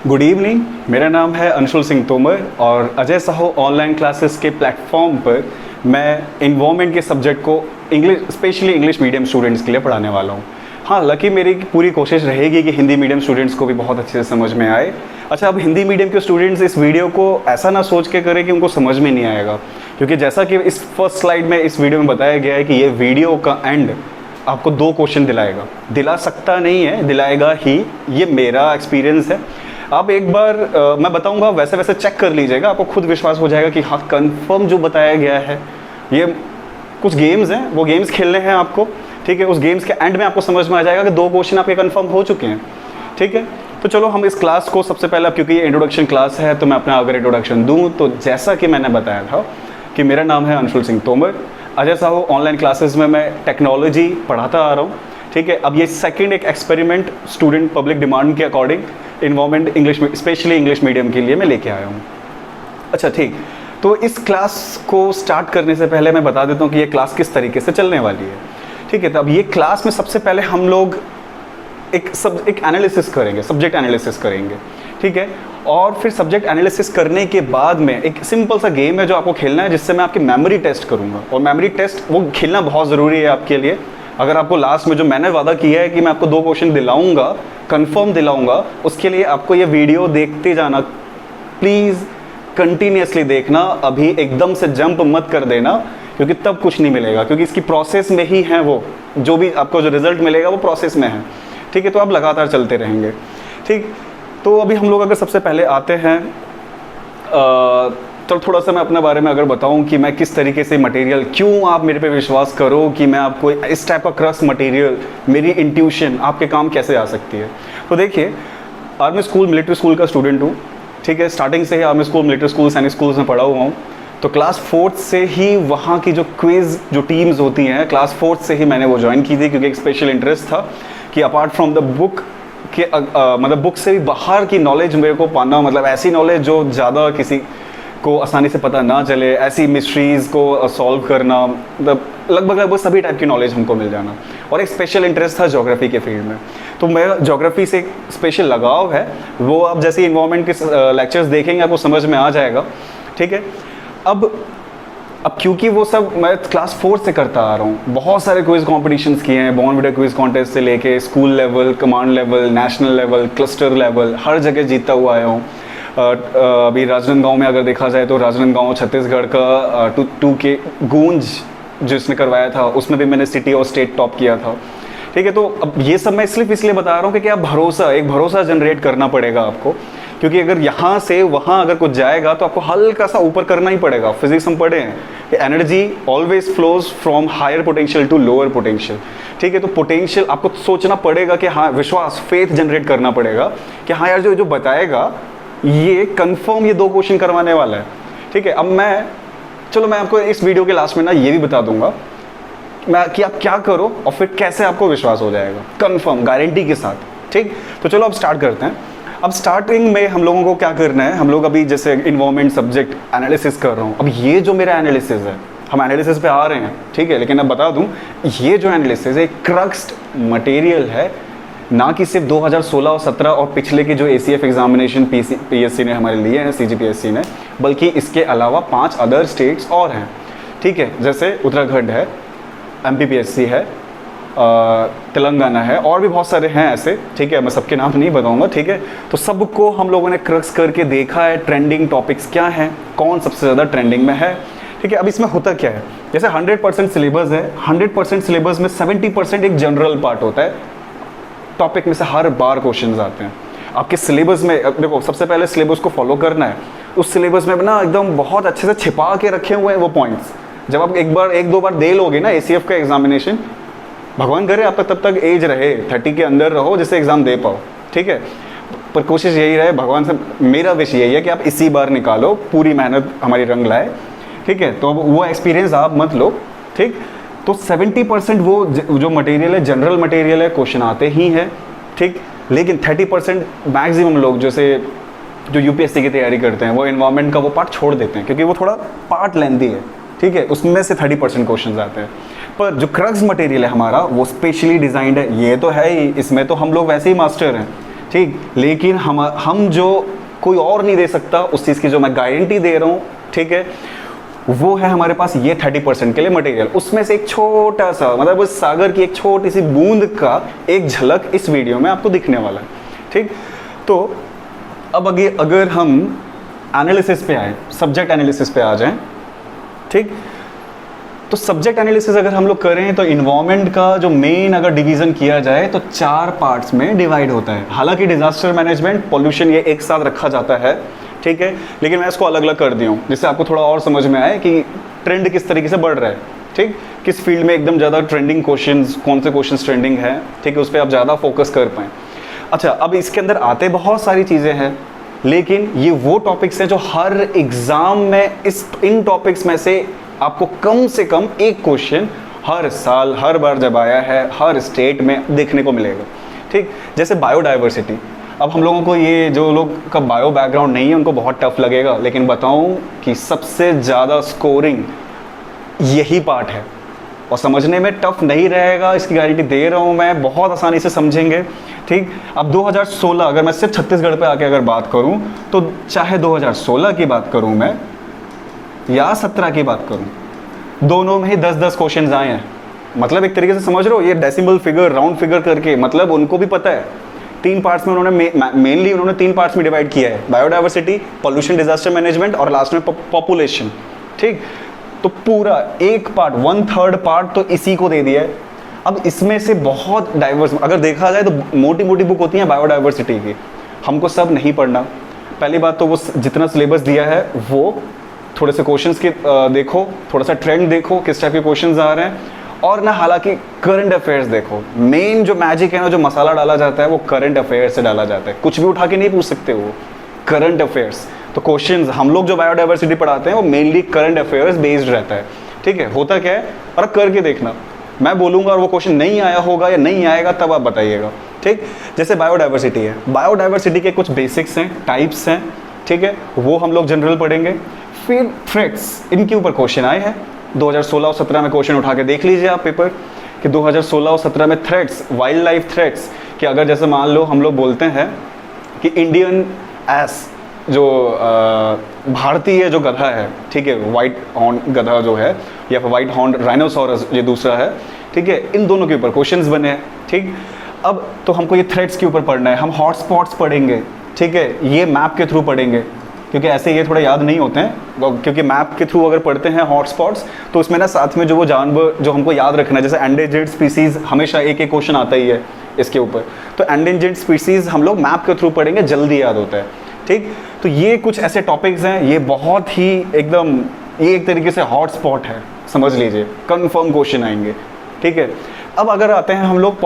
Good evening. मेरा नाम है अंशुल सिंह तोमर और अजय साहू ऑनलाइन क्लासेस के प्लेटफॉर्म पर मैं इन्वायरमेंट के सब्जेक्ट को English specially English medium students के लिए पढ़ाने वाला हूँ। हालांकि मेरी पूरी कोशिश रहेगी कि हिंदी मीडियम स्टूडेंट्स को भी बहुत अच्छे से समझ में आए। अच्छा, अब हिंदी मीडियम के स्टूडेंट्स इस वीडियो को ऐसा ना सोच के करें कि उनको समझ में नहीं आएगा, क्योंकि जैसा कि इस फर्स्ट स्लाइड में इस वीडियो में बताया गया है कि ये वीडियो का एंड आपको 2 क्वेश्चन दिलाएगा। दिला सकता नहीं है, दिलाएगा ही। ये मेरा एक्सपीरियंस है। आप एक बार मैं बताऊंगा वैसे वैसे चेक कर लीजिएगा, आपको खुद विश्वास हो जाएगा कि हाँ कंफर्म जो बताया गया है। ये कुछ गेम्स हैं, वो गेम्स खेलने हैं आपको, ठीक है। उस गेम्स के एंड में आपको समझ में आ जाएगा कि 2 क्वेश्चन आपके कंफर्म हो चुके हैं, ठीक है। तो चलो हम इस क्लास को सबसे पहले, क्योंकि ये इंट्रोडक्शन क्लास है तो मैं अपना अगर इंट्रोडक्शन दूँ तो जैसा कि मैंने बताया था कि मेरा नाम है अंशुल सिंह तोमर। अजय साहू ऑनलाइन क्लासेस में मैं टेक्नोलॉजी पढ़ाता आ रहा हूँ, ठीक है। अब ये सेकंड एक एक्सपेरिमेंट स्टूडेंट पब्लिक डिमांड के according environment English specially English medium के लिए मैं लेके आया हूँ। अच्छा, ठीक। तो इस क्लास को स्टार्ट करने से पहले मैं बता देता हूँ कि ये क्लास किस तरीके से चलने वाली है, ठीक है। तो अब ये क्लास में सबसे पहले हम लोग एक एनालिसिस करेंगे, सब्जेक्ट एनालिसिस करेंगे, ठीक है। और फिर सब्जेक्ट एनालिसिस करने के बाद में एक सिंपल सा गेम है जो आपको खेलना है, जिससे मैं आपकी मेमोरी टेस्ट करूँगा। और मेमोरी टेस्ट वो खेलना बहुत ज़रूरी है आपके लिए। अगर आपको लास्ट में जो मैंने वादा किया है कि मैं आपको 2 क्वेश्चन दिलाऊंगा, कंफर्म दिलाऊंगा, उसके लिए आपको ये वीडियो देखते जाना, प्लीज़ कंटिन्यूसली देखना। अभी एकदम से जंप मत कर देना, क्योंकि तब कुछ नहीं मिलेगा, क्योंकि इसकी प्रोसेस में ही है वो, जो भी आपको जो रिजल्ट मिलेगा वो प्रोसेस में है, ठीक है। तो आप लगातार चलते रहेंगे, ठीक। तो अभी हम लोग अगर सबसे पहले आते हैं, तो थोड़ा सा मैं अपने बारे में अगर बताऊं कि मैं किस तरीके से मटेरियल, क्यों आप मेरे पे विश्वास करो कि मैं आपको इस टाइप का क्रक्स मटेरियल, मेरी इंट्यूशन आपके काम कैसे आ सकती है। तो देखिए, आर्मी स्कूल मिलिट्री स्कूल का स्टूडेंट हूँ, ठीक है। स्टार्टिंग से ही आर्मी स्कूल मिलिट्री स्कूल सैनिक स्कूल्स में पढ़ा हुआ हूँ। तो क्लास 4th से ही वहाँ की जो क्विज़ जो टीम्स होती हैं, क्लास 4th से ही मैंने वो ज्वाइन की थी, क्योंकि एक स्पेशल इंटरेस्ट था कि अपार्ट फ्रॉम द बुक के मतलब बुक से भी बाहर की नॉलेज मेरे को पाना, मतलब ऐसी नॉलेज जो ज़्यादा किसी को आसानी से पता ना चले, ऐसी मिस्ट्रीज़ को सॉल्व करना, मतलब लगभग सभी टाइप की नॉलेज हमको मिल जाना। और एक स्पेशल इंटरेस्ट था ज्योग्राफी के फील्ड में, तो मेरा ज्योग्राफी से एक स्पेशल लगाव है। वो आप जैसे इन्वायरमेंट के लेक्चर्स देखेंगे आपको समझ में आ जाएगा, ठीक है। अब क्योंकि वो सब मैं क्लास 4th से करता आ रहा हूँ, बहुत सारे क्विज़ कॉम्पिटिशन्स किए हैं, बॉर्नविटा क्विज़ कॉन्टेस्ट से लेके school level, command level, national level, cluster level, हर जगह जीतता हुआ आया हूँ। अभी राजनांदगांव में अगर देखा जाए तो राजनांदगांव छत्तीसगढ़ का 2K गूंज जिसने करवाया था, उसमें भी मैंने सिटी और स्टेट टॉप किया था, ठीक है। तो अब ये सब मैं सिर्फ इसलिए बता रहा हूँ कि आप एक भरोसा जनरेट करना पड़ेगा आपको, क्योंकि अगर यहाँ से वहाँ अगर कुछ जाएगा तो आपको हल्का सा ऊपर करना ही पड़ेगा। फिजिक्स हम पढ़े हैं कि energy always flows from higher potential to lower potential, ठीक है। तो पोटेंशियल आपको सोचना पड़ेगा कि हाँ, विश्वास, फेथ जनरेट करना पड़ेगा कि हाँ यार, जो बताएगा ये कंफर्म ये 2 क्वेश्चन करवाने वाला है, ठीक है। अब मैं आपको इस वीडियो के लास्ट में ना ये भी बता दूंगा कि आप क्या करो और फिर कैसे आपको विश्वास हो जाएगा कंफर्म, गारंटी के साथ, ठीक। तो चलो अब स्टार्ट करते हैं। अब स्टार्टिंग में हम लोगों को क्या करना है, हम लोग अभी जैसे इन्वायरमेंट सब्जेक्ट एनालिसिस कर रहा हूँ। अब ये जो मेरा एनालिसिस है, हम एनालिसिस पे आ रहे हैं, ठीक है। लेकिन अब बता दूँ, ये जो एनालिसिस है क्रक्स्ड मटेरियल है, ना कि सिर्फ 2016 और 17 और पिछले के जो ACF एग्जामिनेशन PSC ने हमारे लिए हैं, CGPSC ने, बल्कि इसके अलावा 5 अदर स्टेट्स और हैं, ठीक है। जैसे उत्तराखंड है, MPPSC है, तेलंगाना है, और भी बहुत सारे हैं ऐसे, ठीक है। मैं सबके नाम नहीं बताऊंगा, ठीक है। तो सबको हम लोगों ने क्रक्स करके देखा है, ट्रेंडिंग टॉपिक्स क्या हैं, कौन सबसे ज़्यादा ट्रेंडिंग में है, ठीक है। अब इसमें होता क्या है, जैसे 100% सिलेबस है, 100% सिलेबस में 70% एक जनरल पार्ट होता है, टॉपिक में से हर बार क्वेश्चन आते हैं आपके सिलेबस में। देखो, सबसे पहले सिलेबस को फॉलो करना है। उस सिलेबस में ना एकदम बहुत अच्छे से छिपा के रखे हुए हैं वो पॉइंट्स। जब आप एक दो बार दे लोगे ना ACF का एग्जामिनेशन, भगवान करे आपका तब तक एज रहे, 30 के अंदर रहो, जिससे एग्ज़ाम दे पाओ, ठीक है। पर कोशिश यही रहे, भगवान से मेरा विश यही है कि आप इसी बार निकालो, पूरी मेहनत हमारी रंग लाए, ठीक है। तो अब वो एक्सपीरियंस आप मत लो, ठीक। तो 70% वो जो मटेरियल है, जनरल मटेरियल है, क्वेश्चन आते ही हैं, ठीक। लेकिन 30% मैक्सिमम लोग जैसे जो UPSC की तैयारी करते हैं, वो इन्वायरमेंट का वो पार्ट छोड़ देते हैं, क्योंकि वो थोड़ा पार्ट लेंथी है, ठीक है। उसमें से 30% क्वेश्चन आते हैं। पर जो क्रक्स मटेरियल है हमारा, वो स्पेशली डिजाइंड है। ये तो है ही, इसमें तो हम लोग वैसे ही मास्टर हैं, ठीक, लेकिन हम जो कोई और नहीं दे सकता, उस चीज़ की जो मैं गारंटी दे रहा हूँ, ठीक है, वो है हमारे पास ये 30% के लिए मटेरियल। उसमें से एक छोटा सा, मतलब उस सागर की एक छोटी सी बूंद का एक झलक इस वीडियो में आपको दिखने वाला है। ठीक, तो अब अगर हम एनालिसिस पे आए, सब्जेक्ट एनालिसिस पे आ जाएं, ठीक, तो सब्जेक्ट एनालिसिस अगर हम लोग करें तो इन्वायरमेंट का जो मेन अगर डिवीजन किया जाए तो 4 पार्ट्स में डिवाइड होता है। हालांकि डिजास्टर मैनेजमेंट, पॉल्यूशन ये एक साथ रखा जाता है, ठीक है, लेकिन मैं इसको अलग अलग कर दिया हूँ जिससे आपको थोड़ा और समझ में आए कि ट्रेंड किस तरीके से बढ़ रहा है। ठीक, किस फील्ड में एकदम ज़्यादा ट्रेंडिंग क्वेश्चंस, कौन से क्वेश्चंस ट्रेंडिंग है, ठीक है, उस पर आप ज़्यादा फोकस कर पाएँ। अच्छा, अब इसके अंदर आते बहुत सारी चीज़ें हैं, लेकिन ये वो टॉपिक्स हैं जो हर एग्ज़ाम में इन टॉपिक्स में से आपको कम से कम एक क्वेश्चन हर साल, हर बार जब आया है, हर स्टेट में देखने को मिलेगा। ठीक, जैसे बायोडाइवर्सिटी। अब हम लोगों को, ये जो लोग का बायो बैकग्राउंड नहीं है उनको बहुत टफ लगेगा, लेकिन बताऊं कि सबसे ज़्यादा स्कोरिंग यही पार्ट है और समझने में टफ नहीं रहेगा, इसकी गारंटी दे रहा हूं मैं, बहुत आसानी से समझेंगे। ठीक, अब 2016 अगर मैं सिर्फ छत्तीसगढ़ पे आके अगर बात करूं तो चाहे 2016 की बात करूं मैं या 17 की बात करूं, दोनों में ही 10-10 क्वेश्चन आए हैं। मतलब एक तरीके से समझ रहे हो, ये डेसिमल फिगर, राउंड फिगर करके, मतलब उनको भी पता है 3 पार्ट्स में उन्होंने मेनली उन्होंने 3 पार्ट्स में डिवाइड किया है, बायोडाइवर्सिटी, पॉल्यूशन, डिजास्टर मैनेजमेंट और लास्ट में पॉपुलेशन। ठीक, तो पूरा एक पार्ट, 1/3 पार्ट तो इसी को दे दिया है। अब इसमें से बहुत डाइवर्स, अगर देखा जाए तो मोटी मोटी बुक होती है बायोडाइवर्सिटी की, हमको सब नहीं पढ़ना। पहली बात तो वो जितना सिलेबस दिया है वो थोड़े से क्वेश्चंस के देखो, थोड़ा सा ट्रेंड देखो किस टाइप के क्वेश्चंस आ रहे हैं, और ना हालांकि करंट अफेयर्स देखो। मेन जो मैजिक है ना, जो मसाला डाला जाता है वो करंट अफेयर्स से डाला जाता है, कुछ भी उठा के नहीं पूछ सकते वो, करंट अफेयर्स। तो क्वेश्चंस हम लोग जो बायोडाइवर्सिटी पढ़ाते हैं वो मेनली करंट अफेयर्स बेस्ड रहता है। ठीक है, होता क्या है, और करके देखना, मैं बोलूँगा और वो क्वेश्चन नहीं आया होगा या नहीं आएगा तब आप बताइएगा। ठीक, जैसे बायोडाइवर्सिटी है, बायोडाइवर्सिटी के कुछ बेसिक्स हैं, टाइप्स हैं, ठीक है, वो हम लोग जनरल पढ़ेंगे। फिर थ्रेट्स, इनके ऊपर क्वेश्चन आए हैं 2016 और 17 में, क्वेश्चन उठा के देख लीजिए आप पेपर कि 2016 और 17 में थ्रेट्स, वाइल्ड लाइफ थ्रेट्स, कि अगर जैसे मान लो हम लोग बोलते हैं कि इंडियन एस, जो भारतीय जो गधा है, ठीक है, वाइट हॉर्न गधा जो है, या फिर वाइट हॉर्न राइनोसोरस ये दूसरा है, ठीक है, इन दोनों के ऊपर क्वेश्चंस बने हैं। ठीक, अब तो हमको ये थ्रेट्स के ऊपर पढ़ना है, हम हॉटस्पॉट्स पढ़ेंगे, ठीक है, ये मैप के थ्रू पढ़ेंगे, क्योंकि ऐसे ये थोड़ा याद नहीं होते हैं, क्योंकि मैप के थ्रू अगर पढ़ते हैं हॉटस्पॉट्स तो उसमें ना साथ में जो वो जानवर जो हमको याद रखना है, जैसे एंडेंजर्ड स्पीसीज, हमेशा एक एक क्वेश्चन आता ही है इसके ऊपर, तो एंडेंजर्ड स्पीसीज हम लोग मैप के थ्रू पढ़ेंगे, जल्दी याद होता है। ठीक, तो ये कुछ ऐसे टॉपिक्स हैं, ये बहुत ही एकदम, ये एक तरीके से हॉटस्पॉट है, समझ लीजिए, कंफर्म क्वेश्चन आएंगे। ठीक है, अब अगर आते हैं हम लोग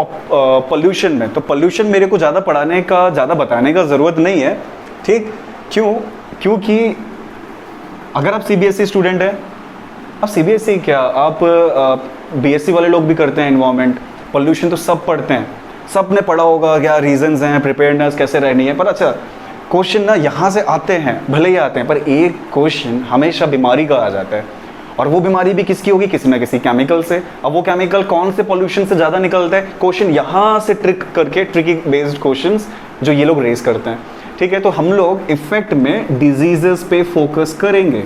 पॉल्यूशन में, तो पॉल्यूशन मेरे को ज़्यादा पढ़ाने का, ज़्यादा बताने का ज़रूरत नहीं है। ठीक, क्योंकि अगर आप सीबीएसई स्टूडेंट हैं, अब सीबीएसई क्या, आप बीएससी वाले लोग भी करते हैं एनवायरनमेंट, पॉल्यूशन तो सब पढ़ते हैं, सब ने पढ़ा होगा क्या रीजंस हैं, प्रिपेयर्डनेस कैसे रहनी है। पर अच्छा, क्वेश्चन ना यहाँ से आते हैं, भले ही आते हैं, पर एक क्वेश्चन हमेशा बीमारी का आ जाता है, और वो बीमारी भी किसकी होगी, किसी ना किसी केमिकल से। अब वो केमिकल कौन से पॉल्यूशन से ज़्यादा निकलता है, क्वेश्चन यहाँ से ट्रिक करके, ट्रिकी बेस्ड क्वेश्चंस जो ये लोग रेज करते हैं। ठीक है, तो हम लोग इफेक्ट में डिजीजेस पे फोकस करेंगे,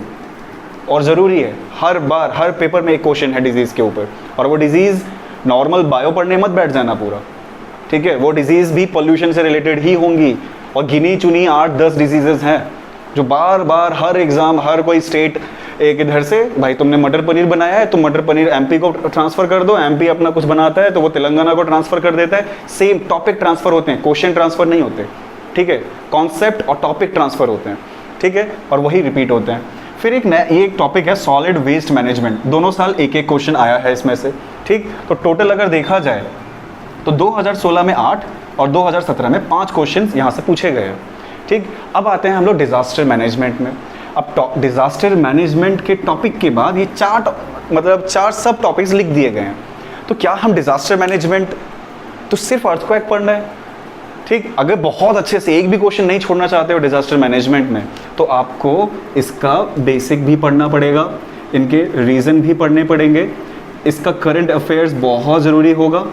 और ज़रूरी है, हर बार हर पेपर में एक क्वेश्चन है डिजीज़ के ऊपर, और वो डिजीज़ नॉर्मल बायो पढ़ने मत बैठ जाना पूरा। ठीक है, वो डिजीज़ भी पॉल्यूशन से रिलेटेड ही होंगी, और गिनी चुनी 8-10 डिजीजेज हैं जो बार बार हर एग्ज़ाम, हर कोई स्टेट, एक इधर से भाई तुमने मटर पनीर बनाया है तो मटर पनीर एमपी को ट्रांसफ़र कर दो, एमपी अपना कुछ बनाता है तो वो तेलंगाना को ट्रांसफ़र कर देता है, सेम टॉपिक ट्रांसफ़र होते हैं, क्वेश्चन ट्रांसफ़र नहीं होते। ठीक है, कॉन्सेप्ट और टॉपिक ट्रांसफ़र होते हैं। ठीक है, और वही रिपीट होते हैं। फिर एक नया, ये एक टॉपिक है सॉलिड वेस्ट मैनेजमेंट, दोनों साल एक एक क्वेश्चन आया है इसमें से। ठीक, तो टोटल अगर देखा जाए तो 2016 में 8 और 2017 में 5 क्वेश्चन यहाँ से पूछे गए हैं। ठीक, अब आते हैं हम लोग डिज़ास्टर मैनेजमेंट में। अब डिज़ास्टर मैनेजमेंट के टॉपिक के बाद ये 4 सब टॉपिक्स लिख दिए गए हैं। तो क्या हम डिज़ास्टर मैनेजमेंट तो सिर्फ अर्थक्वेक पढ़ना है? ठीक, अगर बहुत अच्छे से एक भी क्वेश्चन नहीं छोड़ना चाहते हो डिज़ास्टर मैनेजमेंट में, तो आपको इसका बेसिक भी पढ़ना पड़ेगा, इनके रीज़न भी पढ़ने पड़ेंगे, इसका करंट अफेयर्स बहुत ज़रूरी होगा।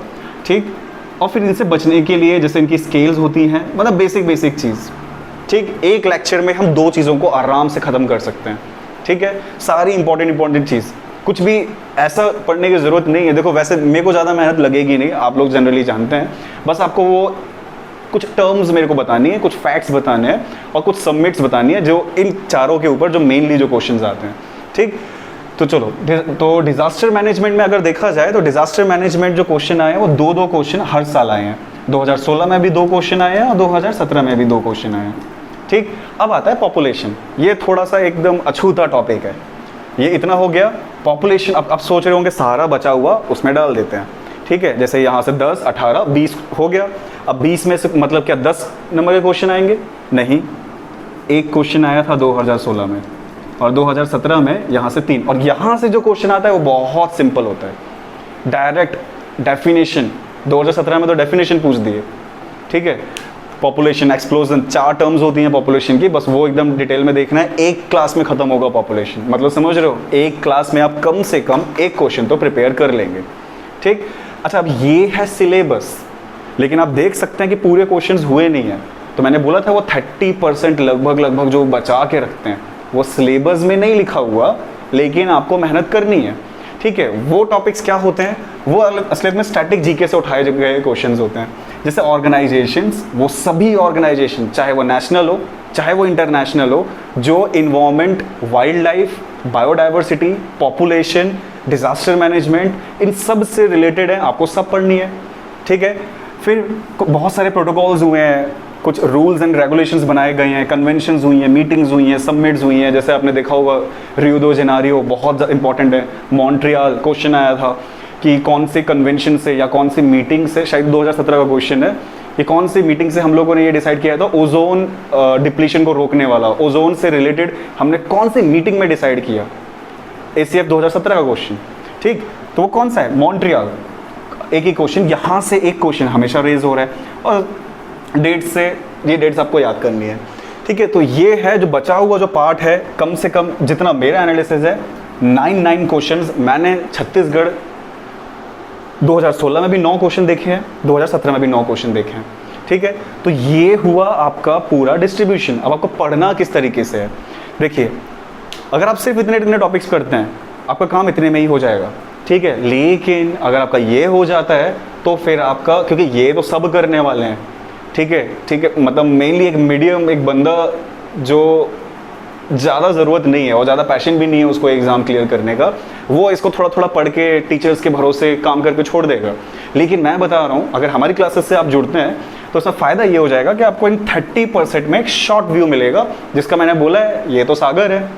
ठीक, और फिर इनसे बचने के लिए जैसे इनकी स्केल्स होती हैं, मतलब बेसिक चीज़, ठीक, एक लेक्चर में हम 2 चीज़ों को आराम से ख़त्म कर सकते हैं, ठीक है, सारी इंपॉर्टेंट चीज़, कुछ भी ऐसा पढ़ने की ज़रूरत नहीं है। देखो वैसे मेरे को ज़्यादा मेहनत लगेगी नहीं, आप लोग जनरली जानते हैं, बस आपको वो कुछ टर्म्स मेरे को बतानी है, कुछ फैक्ट्स बताने हैं और कुछ सबमिट्स बतानी है जो इन चारों के ऊपर जो मेनली जो क्वेश्चंस आते हैं, ठीक। तो चलो, तो डिज़ास्टर मैनेजमेंट में अगर देखा जाए तो डिज़ास्टर मैनेजमेंट जो क्वेश्चन आए हैं वो 2 क्वेश्चन हर साल आए हैं। 2016 में भी 2 क्वेश्चन आए हैं और 2017 में भी 2 क्वेश्चन आए हैं, ठीक। अब आता है पॉपुलेशन, ये थोड़ा सा एकदम अछूता टॉपिक है। ये इतना हो गया पॉपुलेशन। अब सोच रहे होंगे सहारा बचा हुआ उसमें डाल देते हैं, ठीक है, जैसे यहाँ से 10, 18, 20 हो गया। अब 20 में से मतलब क्या 10 नंबर के क्वेश्चन आएंगे? नहीं, एक क्वेश्चन आया था 2016 में और 2017 में यहाँ से 3, और यहाँ से जो क्वेश्चन आता है वो बहुत सिंपल होता है, डायरेक्ट डेफिनेशन। 2017 में तो डेफिनेशन पूछ दिए, ठीक है। पॉपुलेशन एक्सप्लोजन, 4 टर्म्स होती हैं पॉपुलेशन की, बस वो एकदम डिटेल में देखना है। एक क्लास में खत्म होगा पॉपुलेशन, मतलब समझ रहे हो, एक क्लास में आप कम से कम एक क्वेश्चन तो प्रिपेयर कर लेंगे, ठीक। अच्छा, अब ये है सिलेबस, लेकिन आप देख सकते हैं कि पूरे क्वेश्चंस हुए नहीं हैं। तो मैंने बोला था वो 30% लगभग जो बचा के रखते हैं वो सिलेबस में नहीं लिखा हुआ, लेकिन आपको मेहनत करनी है, ठीक है। वो टॉपिक्स क्या होते हैं, वो असलियत में स्टैटिक जीके से उठाए गए क्वेश्चंस होते हैं। जैसे ऑर्गेनाइजेशंस, वो सभी ऑर्गेनाइजेशन, चाहे वो नेशनल हो चाहे वो इंटरनेशनल हो, जो environment, wild life, biodiversity, population, disaster management, इन सब से रिलेटेड है, आपको सब पढ़नी है, ठीक है। फिर बहुत सारे प्रोटोकॉल्स हुए हैं, कुछ रूल्स एंड रेगुलेशंस बनाए गए हैं, कन्वेंशंस हुई हैं, मीटिंग्स हुई हैं, सबमिट्स हुई हैं। जैसे आपने देखा होगा रियो दो जेनेरियो बहुत इंपॉर्टेंट है। मॉन्ट्रियल क्वेश्चन आया था कि कौन से कन्वेंशन से या कौन सी मीटिंग से, शायद 2017 का क्वेश्चन है, कि कौन सी मीटिंग से हम लोगों ने ये डिसाइड किया था ओजोन डिप्लीशन को रोकने वाला, ओजोन से रिलेटेड हमने कौन सी मीटिंग में डिसाइड किया, ACF 2017 का क्वेश्चन, ठीक। तो वो कौन सा है? मॉन्ट्रियल। एक ही क्वेश्चन, यहाँ से एक क्वेश्चन हमेशा रेज हो रहा है, और डेट से, ये डेट्स आपको याद करनी है, ठीक है। तो ये है जो बचा हुआ जो पार्ट है, कम से कम जितना मेरा एनालिसिस है 9 क्वेश्चंस मैंने छत्तीसगढ़ 2016 में भी 9 क्वेश्चन देखे हैं, 2017 में भी 9 क्वेश्चन देखे हैं, ठीक है। तो ये हुआ आपका पूरा डिस्ट्रीब्यूशन। अब आपको पढ़ना किस तरीके से है, देखिए, अगर आप सिर्फ इतने टॉपिक्स करते हैं आपका काम इतने में ही हो जाएगा, ठीक है। लेकिन अगर आपका ये हो जाता है तो फिर आपका, क्योंकि ये तो सब करने वाले हैं, ठीक है, मतलब मेनली एक मीडियम, एक बंदा जो ज़्यादा ज़रूरत नहीं है और ज़्यादा पैशन भी नहीं है उसको एग्ज़ाम क्लियर करने का, वो इसको थोड़ा थोड़ा पढ़ के टीचर्स के भरोसे काम करके छोड़ देगा। लेकिन मैं बता रहा हूँ, अगर हमारी क्लासेस से आप जुड़ते हैं तो उसका फ़ायदा ये हो जाएगा कि आपको इन 30% में एक शॉर्ट व्यू मिलेगा, जिसका मैंने बोला है ये तो सागर है,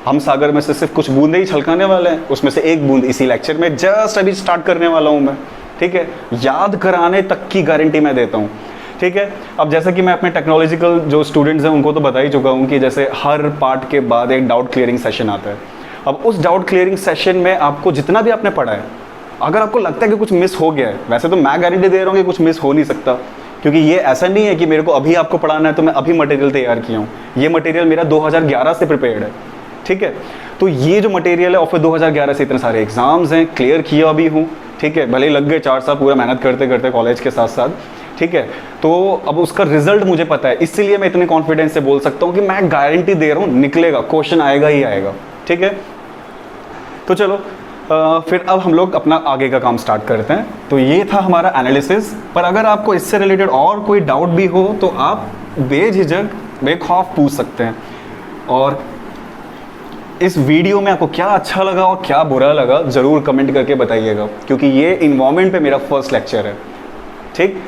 हम सागर में से सिर्फ कुछ बूंदे ही छलकाने वाले हैं, उसमें से एक बूंद इसी लेक्चर में जस्ट अभी स्टार्ट करने वाला हूँ मैं, ठीक है। याद कराने तक की गारंटी मैं देता हूँ, ठीक है। अब जैसे कि मैं अपने टेक्नोलॉजिकल जो स्टूडेंट्स हैं उनको तो बता ही चुका हूँ कि जैसे हर पार्ट के बाद एक डाउट क्लियरिंग सेशन आता है। अब उस डाउट क्लियरिंग सेशन में आपको जितना भी आपने पढ़ा है, अगर आपको लगता है कि कुछ मिस हो गया है, वैसे तो मैं गारंटी दे रहा हूँ कि कुछ मिस हो नहीं सकता, क्योंकि ये ऐसा नहीं है कि मेरे को अभी आपको पढ़ाना है तो मैं अभी मटेरियल तैयार किया हूँ। ये मटेरियल मेरा 2011 से प्रिपेयर्ड है, ठीक है। तो ये जो मटेरियल है, और फिर 2011 से इतने सारे एग्जाम्स हैं, क्लियर किया भी हूँ, ठीक है। भले ही लग गए 4 साल पूरा मेहनत करते करते कॉलेज के साथ साथ, ठीक है। तो अब उसका रिजल्ट मुझे पता है, इसीलिए मैं इतने कॉन्फिडेंस से बोल सकता हूँ कि मैं गारंटी दे रहा हूँ निकलेगा, क्वेश्चन आएगा ही आएगा, ठीक है। तो चलो फिर अब हम लोग अपना आगे का काम स्टार्ट करते हैं। तो ये था हमारा एनालिसिस, पर अगर आपको इससे रिलेटेड और कोई डाउट भी हो तो आप बेझिझक बेखौफ पूछ सकते हैं। और इस वीडियो में आपको क्या अच्छा लगा और क्या बुरा लगा ज़रूर कमेंट करके बताइएगा, क्योंकि ये इन्वायरमेंट पे मेरा फर्स्ट लेक्चर है, ठीक।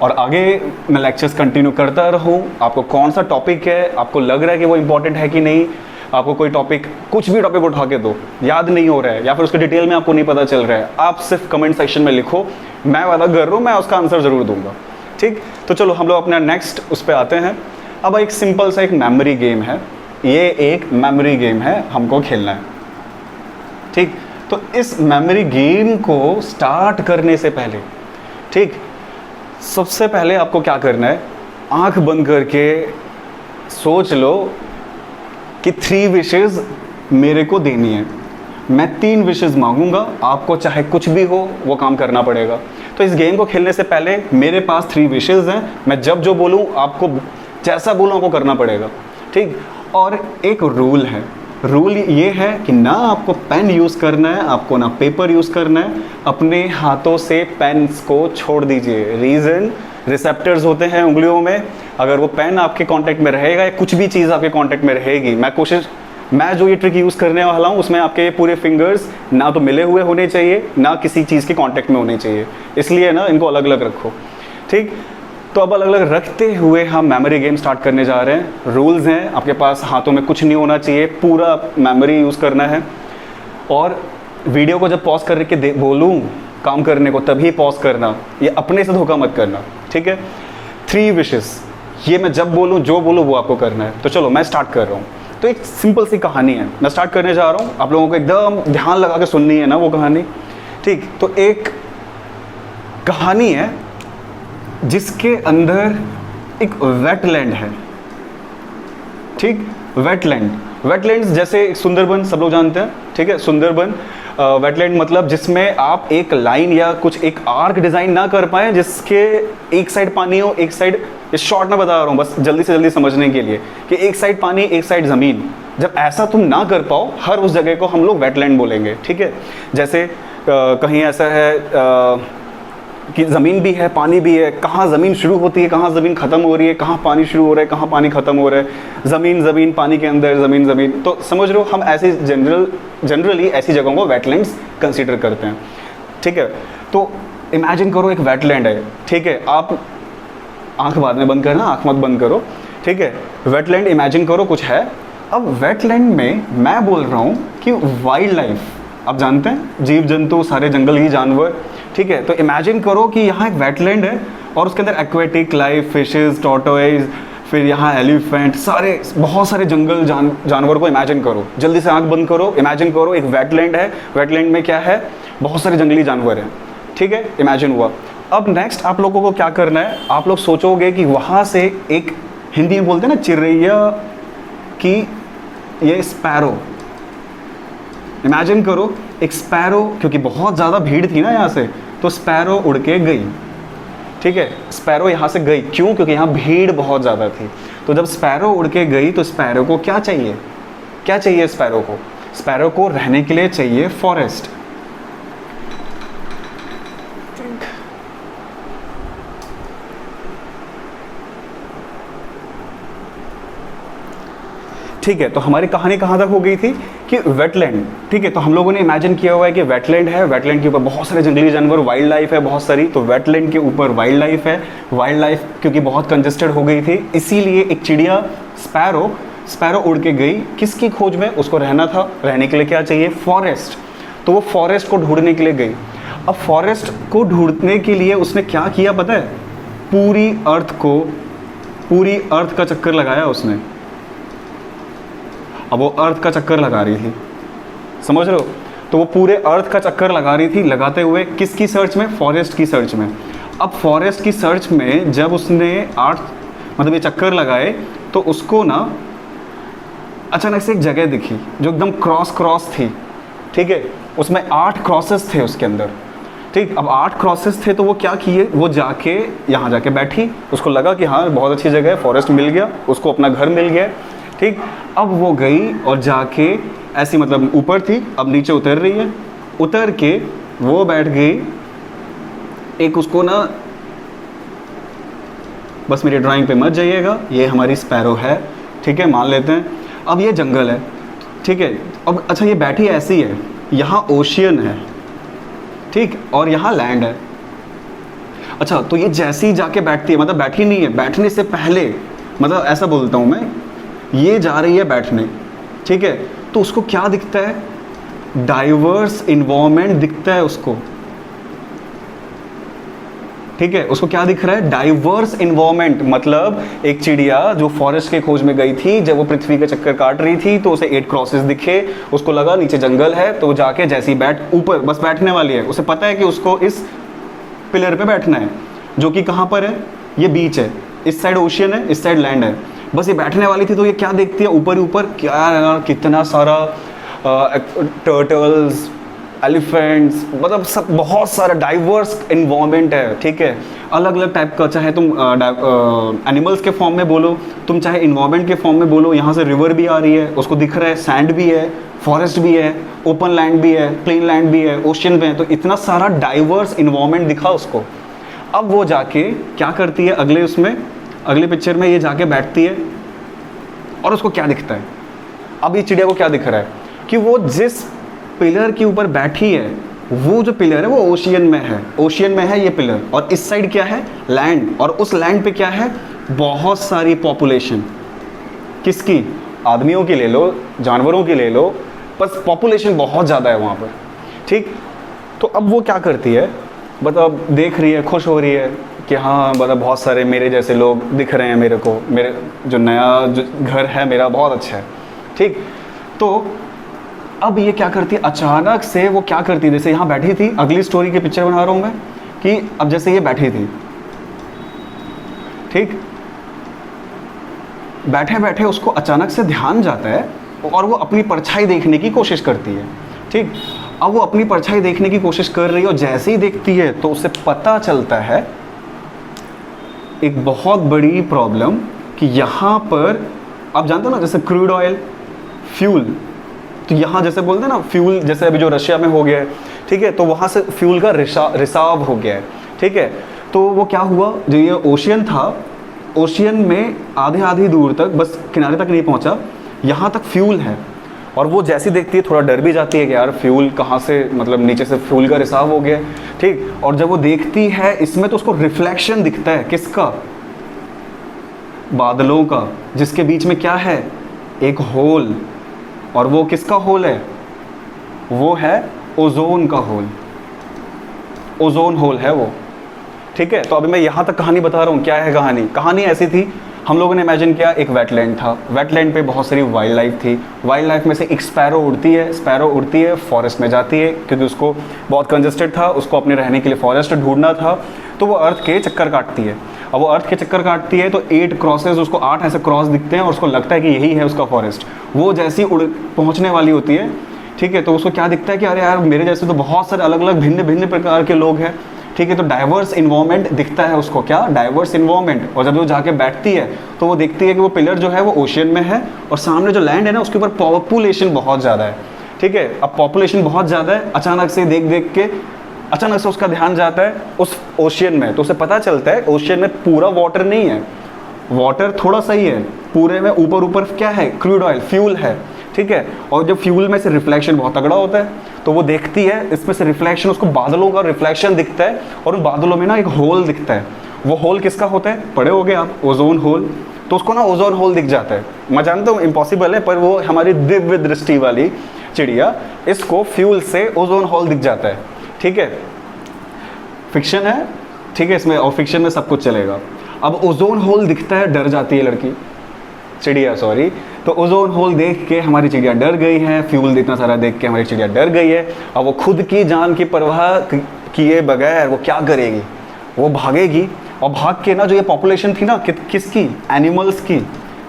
और आगे मैं लेक्चर्स कंटिन्यू करता रहूँ। आपको कौन सा टॉपिक है, आपको लग रहा है कि वो इम्पोर्टेंट है कि नहीं, आपको कोई टॉपिक, कुछ भी टॉपिक उठा के दो, याद नहीं हो रहा है या फिर उसके डिटेल में आपको नहीं पता चल रहा है, आप सिर्फ कमेंट सेक्शन में लिखो, मैं वादा कर रहा हूँ, मैं उसका आंसर ज़रूर दूंगा, ठीक। तो चलो हम लोग अपना नेक्स्ट उस पर आते हैं। अब एक सिंपल सा एक मेमोरी गेम है, ये एक मेमोरी गेम है, हमको खेलना है, ठीक। तो इस मेमोरी गेम को स्टार्ट करने से पहले, ठीक, सबसे पहले आपको क्या करना है, आंख बंद करके सोच लो कि 3 विशेज़ मेरे को देनी है। मैं 3 विशेज़ मांगूंगा, आपको चाहे कुछ भी हो वो काम करना पड़ेगा। तो इस गेम को खेलने से पहले मेरे पास 3 विशेज़ हैं, मैं जब जो बोलूँ आपको जैसा बोलूँ आपको करना पड़ेगा, ठीक। और एक रूल है, रूल ये है कि ना आपको पेन यूज़ करना है, आपको ना पेपर यूज़ करना है, अपने हाथों से पेन्स को छोड़ दीजिए। रीज़न, रिसेप्टर्स होते हैं उंगलियों में, अगर वो पेन आपके कांटेक्ट में रहेगा या कुछ भी चीज़ आपके कांटेक्ट में रहेगी, मैं जो ये ट्रिक यूज़ करने वाला हूँ उसमें आपके ये पूरे फिंगर्स ना तो मिले हुए होने चाहिए ना किसी चीज़ के कांटेक्ट में होने चाहिए, इसलिए ना इनको अलग अलग रखो, ठीक। तो अब अलग अलग रखते हुए हम मेमोरी गेम स्टार्ट करने जा रहे हैं। रूल्स हैं, आपके पास हाथों में कुछ नहीं होना चाहिए, पूरा मेमोरी यूज़ करना है। और वीडियो को जब पॉज करके बोलूँ काम करने को तभी पॉज करना, ये अपने से धोखा मत करना, ठीक है। 3 विशेस, ये मैं जब बोलूँ जो बोलूँ वो आपको करना है। तो चलो मैं स्टार्ट कर रहा हूँ। तो एक सिंपल सी कहानी है, मैं स्टार्ट करने जा रहा हूँ, आप लोगों को एकदम ध्यान लगा के सुननी है ना वो कहानी, ठीक। तो एक कहानी है जिसके अंदर एक वेटलैंड है, ठीक। वेटलैंड्स जैसे सुंदरबन सब लोग जानते हैं, ठीक है। सुंदरबन वेटलैंड मतलब जिसमें आप एक लाइन या कुछ एक आर्क डिज़ाइन ना कर पाए, जिसके एक साइड पानी हो एक साइड, इस शॉर्ट में बता रहा हूँ बस जल्दी से जल्दी समझने के लिए, कि एक साइड पानी एक साइड ज़मीन, जब ऐसा तुम ना कर पाओ हर उस जगह को हम लोग वेटलैंड बोलेंगे, ठीक है। जैसे कहीं ऐसा है कि ज़मीन भी है पानी भी है, कहाँ ज़मीन शुरू होती है कहाँ ज़मीन ख़त्म हो रही है, कहाँ पानी शुरू हो रहा है कहाँ पानी ख़त्म हो रहा है, ज़मीन पानी के अंदर ज़मीन, तो समझ लो हम ऐसे जनरली ऐसी जगहों को वेटलैंड्स कंसीडर करते हैं, ठीक है। तो इमेजिन करो एक वेटलैंड है, ठीक है। आप आंख बाद में बंद करना, आंख मत बंद करो, ठीक है। वेटलैंड इमेजिन करो कुछ है। अब वेटलैंड में मैं बोल रहा हूँ कि वाइल्ड लाइफ, आप जानते हैं जीव जंतु, सारे जंगली जानवर, ठीक है। तो इमेजिन करो कि यहाँ एक वेटलैंड है और उसके अंदर एक्वेटिक लाइफ, फिशेस, टॉर्टोइज, फिर यहाँ एलिफेंट, सारे बहुत सारे जंगल जानवर को इमेजिन करो। जल्दी से आंख बंद करो, इमेजिन करो एक वेटलैंड है, वेटलैंड में क्या है, बहुत सारे जंगली जानवर हैं, ठीक है। इमेजिन हुआ। अब नेक्स्ट आप लोगों को क्या करना है, आप लोग सोचोगे कि वहाँ से एक, हिंदी में बोलते हैं ना चिड़ैया की, ये स्पैरो, इमेजिन करो एक स्पैरो, क्योंकि बहुत ज़्यादा भीड़ थी ना यहाँ से, तो स्पैरो उड़ के गई, ठीक है। स्पैरो यहाँ से गई क्यों, क्योंकि यहाँ भीड़ बहुत ज़्यादा थी। तो जब स्पैरो उड़ के गई तो स्पैरो को क्या चाहिए, क्या चाहिए स्पैरो को, स्पैरो को रहने के लिए चाहिए फॉरेस्ट, ठीक है। तो हमारी कहानी कहाँ तक हो गई थी कि वेटलैंड, ठीक है। तो हम लोगों ने इमेजिन किया हुआ है कि वेटलैंड है, वेटलैंड के ऊपर बहुत सारे जंगली जानवर, वाइल्ड लाइफ है बहुत सारी, तो वेटलैंड के ऊपर वाइल्ड लाइफ है। वाइल्ड लाइफ क्योंकि बहुत कंजेस्टेड हो गई थी, इसीलिए एक चिड़िया स्पैरो उड़ के गई किसकी खोज में, उसको रहना था, रहने के लिए क्या चाहिए, फॉरेस्ट। तो वो फॉरेस्ट को ढूंढने के लिए गई। अब फॉरेस्ट को ढूंढने के लिए उसने क्या किया पता है, पूरी अर्थ का चक्कर लगाया उसने। अब वो अर्थ का चक्कर लगा रही थी, समझ रहे हो। तो वो पूरे अर्थ का चक्कर लगा रही थी, लगाते हुए किसकी सर्च में, फॉरेस्ट की सर्च में। अब फॉरेस्ट की सर्च में जब उसने ये चक्कर लगाए तो उसको ना अचानक से एक जगह दिखी जो एकदम क्रॉस थी, ठीक है। उसमें 8 क्रॉसेस थे उसके अंदर, ठीक। अब 8 क्रॉसेस थे तो वो क्या किए, वो जाके यहाँ जाके बैठी, उसको लगा कि हाँ बहुत अच्छी जगह है, फॉरेस्ट मिल गया, उसको अपना घर मिल गया, ठीक। अब वो गई और जाके ऐसी ऊपर थी, अब नीचे उतर रही है, उतर के वो बैठ गई एक, उसको ना, बस मेरी ड्राइंग पे मत जाइएगा, ये हमारी स्पैरो है, ठीक है, मान लेते हैं। अब ये जंगल है, ठीक है। अब अच्छा ये बैठी ऐसी है, यहाँ ओशियन है, ठीक, और यहाँ लैंड है। अच्छा तो ये जैसी जाके बैठती है, बैठी नहीं है, बैठने से पहले, ऐसा बोलता हूँ मैं, ये जा रही है बैठने, ठीक है। तो उसको क्या दिखता है, डाइवर्स इन्वायरमेंट दिखता है उसको, ठीक है। उसको क्या दिख रहा है, डाइवर्स इन्वायरमेंट, मतलब एक चिड़िया जो फॉरेस्ट के खोज में गई थी, जब वो पृथ्वी के चक्कर काट रही थी तो उसे 8 क्रॉसेस दिखे, उसको लगा नीचे जंगल है, तो जाके जैसी ऊपर बस बैठने वाली है, उसे पता है कि उसको इस पिलर पे बैठना है, जो कि कहाँ पर है, ये बीच है, इस साइड ओशियन है, इस साइड लैंड है, बस ये बैठने वाली थी। तो ये क्या देखती है, ऊपर ही ऊपर क्या कितना सारा टर्टल्स, एलिफेंट्स, मतलब सब बहुत सारा डाइवर्स इन्वायरमेंट है, ठीक है। अलग अलग टाइप का, चाहे तुम एनिमल्स के फॉर्म में बोलो, तुम चाहे इन्वायरमेंट के फॉर्म में बोलो। यहाँ से रिवर भी आ रही है, उसको दिख रहा है, सैंड भी है, फॉरेस्ट भी है, ओपन लैंड भी है, प्लेन लैंड भी है, ओशियन भी है। तो इतना सारा डाइवर्स इन्वायरमेंट दिखा उसको। अब वो जाके क्या करती है अगले उसमें, अगले पिक्चर में ये जाके बैठती है और उसको क्या दिखता है। अब ये चिड़िया को क्या दिख रहा है कि वो जिस पिलर के ऊपर बैठी है, वो जो पिलर है वो ओशियन में है, ओशियन में है ये पिलर, और इस साइड क्या है, लैंड। और उस लैंड पे क्या है, बहुत सारी पॉपुलेशन। किसकी, आदमियों की ले लो, जानवरों की ले लो, बस पॉपुलेशन बहुत ज़्यादा है वहाँ पर, ठीक। तो अब वो क्या करती है, मतलब देख रही है, खुश हो रही है कि हाँ मतलब बहुत सारे मेरे जैसे लोग दिख रहे हैं मेरे को, मेरे जो नया जो घर है मेरा बहुत अच्छा है, ठीक। तो अब ये क्या करती है, अचानक से वो क्या करती है, जैसे यहाँ बैठी थी, अगली स्टोरी की पिक्चर बना रहा हूँ मैं कि अब जैसे ये बैठी थी, ठीक, बैठे बैठे उसको अचानक से ध्यान जाता है और वो अपनी परछाई देखने की कोशिश करती है, ठीक। अब वो अपनी परछाई देखने की कोशिश कर रही है और जैसे ही देखती है तो उसे पता चलता है एक बहुत बड़ी प्रॉब्लम कि यहाँ पर आप जानते हो ना, जैसे क्रूड ऑयल, फ्यूल, तो यहाँ जैसे बोलते हैं ना फ्यूल, जैसे अभी जो रशिया में हो गया है, ठीक है, तो वहाँ से फ्यूल का रिसाव हो गया है, ठीक है। तो वो क्या हुआ, जो ये ओशियन था, ओशियन में आधे आधी दूर तक, बस किनारे तक नहीं पहुँचा, यहाँ तक फ्यूल है। और वो जैसी देखती है थोड़ा डर भी जाती है कि यार फ्यूल कहाँ से, मतलब नीचे से फ्यूल का रिसाव हो गया, ठीक। और जब वो देखती है इसमें तो उसको रिफ्लेक्शन दिखता है, किसका, बादलों का, जिसके बीच में क्या है, एक होल। और वो किसका होल है, वो है ओजोन का होल, ओजोन होल है वो, ठीक है। तो अभी मैं यहाँ तक कहानी बता रहा हूँ, क्या है कहानी। कहानी ऐसी थी, हम लोगों ने इमेजिन किया एक वेटलैंड था, वेटलैंड पे बहुत सारी वाइल्ड लाइफ थी, वाइल्ड लाइफ में से एक स्पैरो उड़ती है, स्पैरो उड़ती है, फॉरेस्ट में जाती है क्योंकि उसको बहुत कंजस्टेड था, उसको अपने रहने के लिए फॉरेस्ट ढूंढना था। तो वो अर्थ के चक्कर काटती है। अब वो अर्थ के चक्कर काटती है तो 8 क्रॉसेस, उसको 8 ऐसे क्रॉस दिखते हैं और उसको लगता है कि यही है उसका फॉरेस्ट। वो जैसी उड़ पहुँचने वाली होती है, ठीक है, तो उसको क्या दिखता है कि अरे यार मेरे जैसे तो बहुत सारे अलग अलग भिन्न भिन्न प्रकार के लोग हैं, ठीक है। तो डाइवर्स इन्वायरमेंट दिखता है उसको, क्या, डाइवर्स इन्वायरमेंट। और जब वो जाके बैठती है तो वो देखती है कि वो पिलर जो है वो ओशियन में है और सामने जो लैंड है ना उसके ऊपर पॉपुलेशन बहुत ज़्यादा है, ठीक है। अब पॉपुलेशन बहुत ज़्यादा है, अचानक से देख देख के अचानक से उसका ध्यान जाता है उस ओशियन में। तो उसे पता चलता है ओशियन में पूरा वाटर नहीं है, वाटर थोड़ा सही है, पूरे में ऊपर ऊपर क्या है, क्रूड ऑयल, फ्यूल है, ठीक है। और जब फ्यूल में से रिफ्लेक्शन बहुत तगड़ा होता है तो वो देखती है इसमें से रिफ्लेक्शन, उसको बादलों का रिफ्लेक्शन दिखता है और उन बादलों में ना एक होल दिखता है। वो होल किसका होता है, पढ़े होगे आप, ओजोन होल। तो उसको ना ओजोन होल दिख जाता है। मैं जानता हूँ इम्पॉसिबल है, पर वो हमारी दिव्य दृष्टि वाली चिड़िया, इसको फ्यूल से ओजोन होल दिख जाता है, ठीक है। फिक्शन है, ठीक है, इसमें और फिक्शन में सब कुछ चलेगा। अब ओजोन होल दिखता है, डर जाती है लड़की, चिड़िया सॉरी। तो ओजोन होल देख के हमारी चिड़िया डर गई है, फ्यूल इतना सारा देख के हमारी चिड़िया डर गई है। अब वो खुद की जान की परवाह किए बगैर वो क्या करेगी, वो भागेगी। और भाग के ना जो ये पॉपुलेशन थी ना किसकी, एनिमल्स की,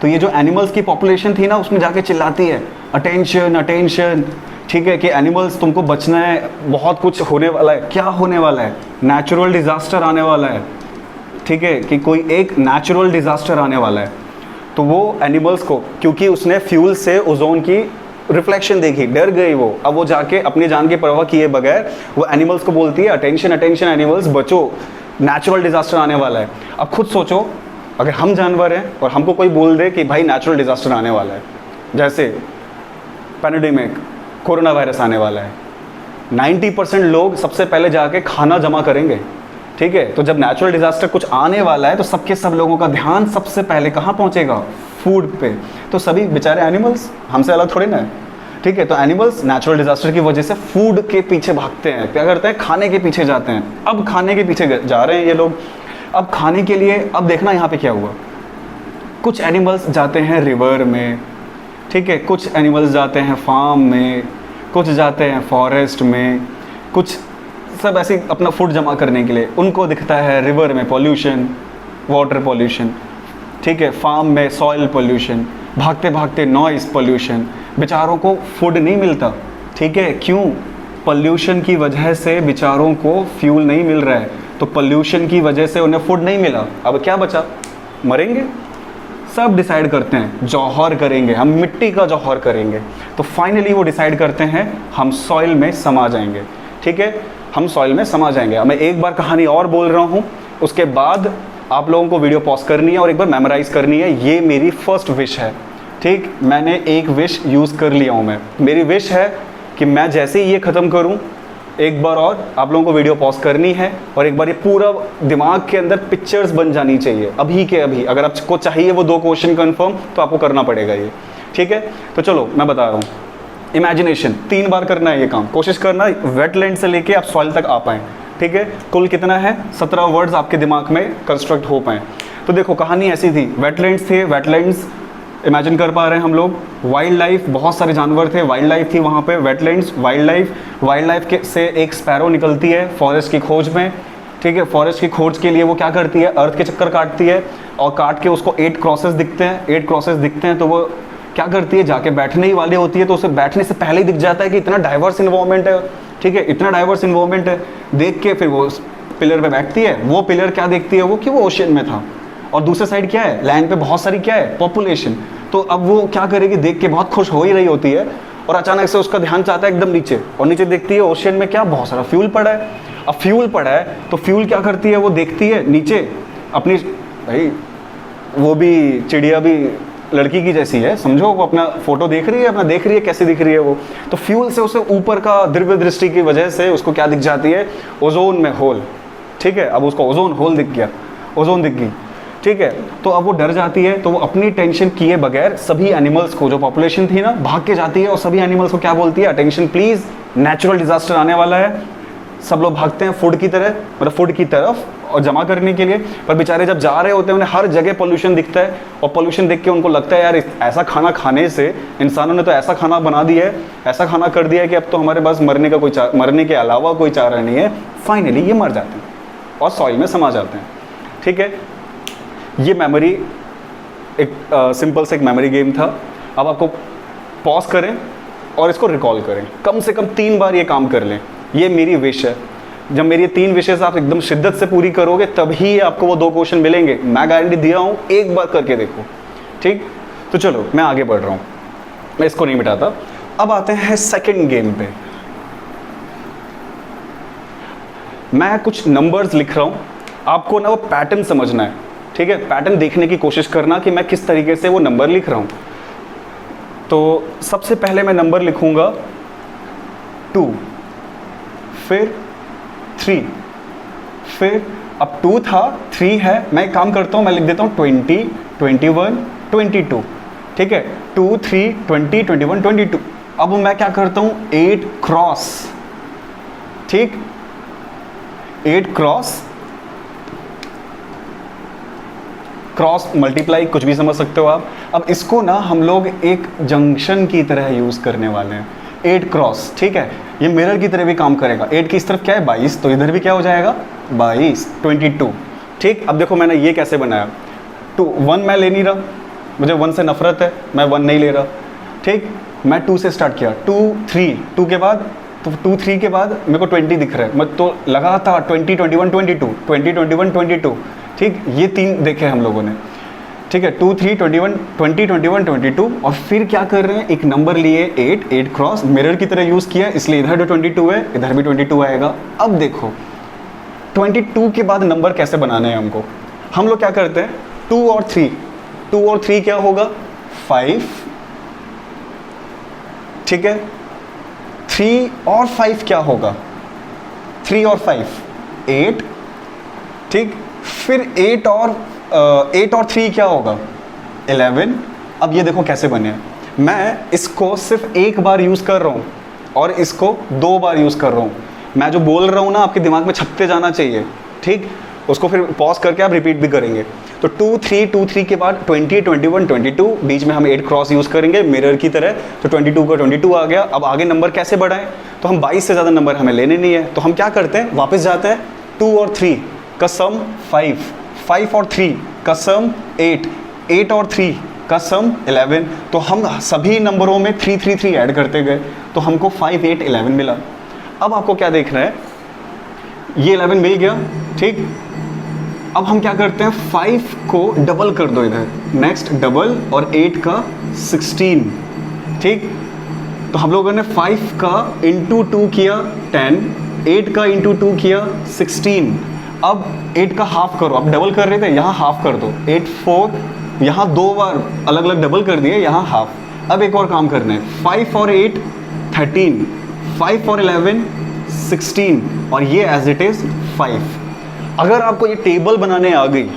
तो ये जो एनिमल्स की पॉपुलेशन थी ना उसमें जाके चिल्लाती है अटेंशन अटेंशन, ठीक है, कि एनिमल्स तुमको बचना है, बहुत कुछ होने वाला है। क्या होने वाला है, नेचुरल डिज़ास्टर आने वाला है, ठीक है, कि कोई एक नेचुरल डिज़ास्टर आने वाला है। तो वो एनिमल्स को, क्योंकि उसने फ्यूल से ओजोन की रिफ्लेक्शन देखी, डर गई वो। अब वो जाके अपनी जान की परवाह किए बगैर वो एनिमल्स को बोलती है अटेंशन अटेंशन एनिमल्स, बचो, नेचुरल डिज़ास्टर आने वाला है। अब खुद सोचो, अगर हम जानवर हैं और हमको कोई बोल दे कि भाई नेचुरल डिज़ास्टर आने वाला है, जैसे पैंडेमिक, कोरोना वायरस आने वाला है, 90% लोग सबसे पहले जाके खाना जमा करेंगे, ठीक है। तो जब नेचुरल डिज़ास्टर कुछ आने वाला है तो सबके सब लोगों का ध्यान सबसे पहले कहाँ पहुँचेगा, फूड पे। तो सभी बेचारे एनिमल्स हमसे अलग थोड़ी ना है, ठीक है। तो एनिमल्स नेचुरल डिज़ास्टर की वजह से फूड के पीछे भागते हैं, क्या करते हैं, खाने के पीछे जाते हैं। अब खाने के पीछे जा रहे हैं ये लोग, अब खाने के लिए। अब देखना यहाँ पे क्या हुआ, कुछ एनिमल्स जाते हैं रिवर में, ठीक है, कुछ एनिमल्स जाते हैं फार्म में, कुछ जाते हैं फॉरेस्ट में, कुछ सब ऐसे अपना फूड जमा करने के लिए। उनको दिखता है रिवर में पॉल्यूशन, वाटर पॉल्यूशन, ठीक है, फार्म में सॉइल पॉल्यूशन, भागते भागते नॉइस पॉल्यूशन। बेचारों को फूड नहीं मिलता, ठीक है, क्यों, पॉल्यूशन की वजह से बेचारों को फ्यूल नहीं मिल रहा है, तो पॉल्यूशन की वजह से उन्हें फूड नहीं मिला, अब क्या बचा? मरेंगे। सब डिसाइड करते हैं जौहर करेंगे, हम मिट्टी का जौहर करेंगे। तो फाइनली वो डिसाइड करते हैं हम सॉइल में समा जाएंगे। ठीक है, हम सॉइल में समा जाएंगे। अब मैं एक बार कहानी और बोल रहा हूँ, उसके बाद आप लोगों को वीडियो पॉज करनी है और एक बार मेमोराइज करनी है। ये मेरी फर्स्ट विश है। ठीक, मैंने एक विश यूज़ कर लिया हूँ मैं। मेरी विश है कि मैं जैसे ही ये ख़त्म करूँ, एक बार और आप लोगों को वीडियो पॉज करनी है और एक बार ये पूरा दिमाग के अंदर पिक्चर्स बन जानी चाहिए अभी के अभी। अगर आपको चाहिए वो 2 क्वेश्चन कन्फर्म, तो आपको करना पड़ेगा ये। ठीक है, तो चलो मैं बता रहा हूँ। इमेजिनेशन 3 बार करना है ये काम, कोशिश करना वेटलैंड से लेके आप सॉइल तक आ पाएँ। ठीक है, कुल कितना है? 17 वर्ड्स आपके दिमाग में कंस्ट्रक्ट हो पाएँ। तो देखो कहानी ऐसी थी, वेटलैंड्स थे, वेटलैंड्स इमेजिन कर पा रहे हैं हम लोग। वाइल्ड लाइफ, बहुत सारे जानवर थे, वाइल्ड लाइफ थी वहाँ पे। वेटलैंड्स, वाइल्ड लाइफ के से एक स्पैरो निकलती है फॉरेस्ट की खोज में। ठीक है, फॉरेस्ट की खोज के लिए वो क्या करती है? अर्थ के चक्कर काटती है और काट के उसको 8 क्रॉसेस दिखते हैं। 8 क्रॉसेस दिखते हैं तो वो क्या करती है? जाके बैठने ही वाली होती है, तो उसे बैठने से पहले ही दिख जाता है कि इतना डाइवर्स इन्वायरमेंट है। ठीक है, इतना डाइवर्स इन्वायरमेंट है। देख के फिर वो पिलर पे बैठती है। वो पिलर क्या देखती है वो? कि वो ओशियन में था और दूसरे साइड क्या है? लैंड पे बहुत सारी क्या है? पॉपुलेशन। तो अब वो क्या करेगी? देख के बहुत खुश हो ही रही होती है और अचानक से उसका ध्यान चाहता है एकदम नीचे, और नीचे देखती है ओशियन में क्या? बहुत सारा फ्यूल पड़ा है। अब फ्यूल पड़ा है तो फ्यूल क्या करती है? वो देखती है नीचे अपनी, भाई वो भी चिड़िया भी लड़की की जैसी है, समझो। वो अपना फोटो देख रही है, अपना देख रही है कैसे दिख रही है वो। तो फ्यूल से उसे ऊपर का दिव्य दृष्टि की वजह से उसको क्या दिख जाती है? ओजोन में होल। ठीक है, अब उसको ओजोन होल दिख गया, ओजोन दिख गई। ठीक है, तो अब वो डर जाती है, तो वो अपनी टेंशन किए बगैर सभी एनिमल्स को, जो पॉपुलेशन थी ना, भाग के जाती है और सभी एनिमल्स को क्या बोलती है? अटेंशन प्लीज, नेचुरल डिजास्टर आने वाला है। सब लोग भागते हैं फूड की तरह, मतलब फूड की तरफ और जमा करने के लिए। पर बेचारे जब जा रहे होते हैं उन्हें हर जगह पोल्यूशन दिखता है और पोल्यूशन देख के उनको लगता है यार ऐसा खाना खाने से, इंसानों ने तो ऐसा खाना बना दिया है, ऐसा खाना कर दिया है कि अब तो हमारे पास मरने के अलावा कोई चारा नहीं है। फाइनली ये मर जाते हैं और सॉइल में समा जाते हैं। ठीक है, ये मेमोरी एक सिंपल से एक मेमोरी गेम था। अब आपको पॉज करें और इसको रिकॉल करें, कम से कम 3 बार ये काम कर लें। ये मेरी विश है। जब मेरी 3 विशेस आप एकदम शिद्दत से पूरी करोगे तभी आपको वो 2 क्वेश्चन मिलेंगे। मैं गारंटी दिया हूँ, एक बार करके देखो। ठीक, तो चलो मैं आगे बढ़ रहा हूँ, मैं इसको नहीं मिटाता। अब आते हैं सेकंड गेम पे। मैं कुछ नंबर्स लिख रहा हूँ, आपको ना वो पैटर्न समझना है। ठीक है, पैटर्न देखने की कोशिश करना कि मैं किस तरीके से वो नंबर लिख रहा हूँ। तो सबसे पहले मैं नंबर लिखूँगा 2, फिर 3, फिर अब 2 था, 3 है, मैं एक काम करता हूँ, मैं लिख देता हूँ 20, 21, 22। ठीक है, 2, 3, 20, 21, 22। अब मैं क्या करता हूँ? 8 क्रॉस। ठीक, 8 क्रॉस मल्टीप्लाई, कुछ भी समझ सकते हो आप। अब इसको ना हम लोग एक जंक्शन की तरह यूज़ करने वाले हैं। 8 क्रॉस, ठीक है, ये मिरर की तरह भी काम करेगा। 8 की इस तरफ क्या है? 22, तो इधर भी क्या हो जाएगा? 22, 22। ठीक, अब देखो मैंने ये कैसे बनाया। 2, 1 मैं ले नहीं रहा, मुझे 1 से नफरत है, मैं 1 नहीं ले रहा। ठीक, मैं 2 से स्टार्ट किया, 2, 3, 2 के बाद, तो 2, 3 के बाद मेरे को 20 दिख रहा है, मैं तो लगा था 20, 21, 22, 20, 21, 22। ठीक, ये 3 देखे हम लोगों ने। ठीक है, 2, 3, 21, 20, 21, 22। और फिर क्या कर रहे हैं? एक नंबर लिए 8 क्रॉस, मिरर की तरह यूज़ किया, इसलिए इधर जो 22 है इधर भी 22 आएगा। अब देखो 22 के बाद नंबर कैसे बनाने हैं हमको। हम लोग क्या करते हैं? 2 और 3, 2 और 3 क्या होगा? 5। ठीक है, 3 और 5 क्या होगा? 3 और 5 8। ठीक, फिर 8 और 3 क्या होगा? 11। अब ये देखो कैसे बने। मैं इसको सिर्फ एक बार यूज़ कर रहा हूँ और इसको 2 बार यूज़ कर रहा हूँ। मैं जो बोल रहा हूँ ना आपके दिमाग में छपते जाना चाहिए। ठीक, उसको फिर पॉज करके आप रिपीट भी करेंगे। तो 2, 3, 2, 3 के बाद 20, 21, 22, बीच में हम 8 क्रॉस यूज़ करेंगे मिरर की तरह। तो 22 का 22 आ गया। अब आगे नंबर कैसे बढ़ाएं? तो हम 22 से ज़्यादा नंबर हमें लेने नहीं है, तो हम क्या करते हैं? वापस जाते हैं। 2 और 3 का सम 5, 5 और 3 का सम 8, 8 और 3 का सम 11। तो हम सभी नंबरों में 3, 3, 3 ऐड करते गए तो हमको 5, 8, 11 मिला। अब आपको क्या देखना है, ये 11 मिल गया, ठीक। अब हम क्या करते हैं, 5 को डबल कर दो इधर, नेक्स्ट डबल, और 8 का 16, ठीक। तो हम लोगों ने 5 का इंटू 2 किया 10, 8 का इंटू 2 किया 16। अब 8 का हाफ करो, अब डबल कर रहे थे, यहाँ हाफ कर दो, 8 4, यहाँ 2 बार अलग अलग डबल कर दिए, यहाँ हाफ। अब एक और काम करना है, 5 और 8 13, 5 और 11 16, और ये एज इट इज 5। अगर आपको ये टेबल बनाने आ गई,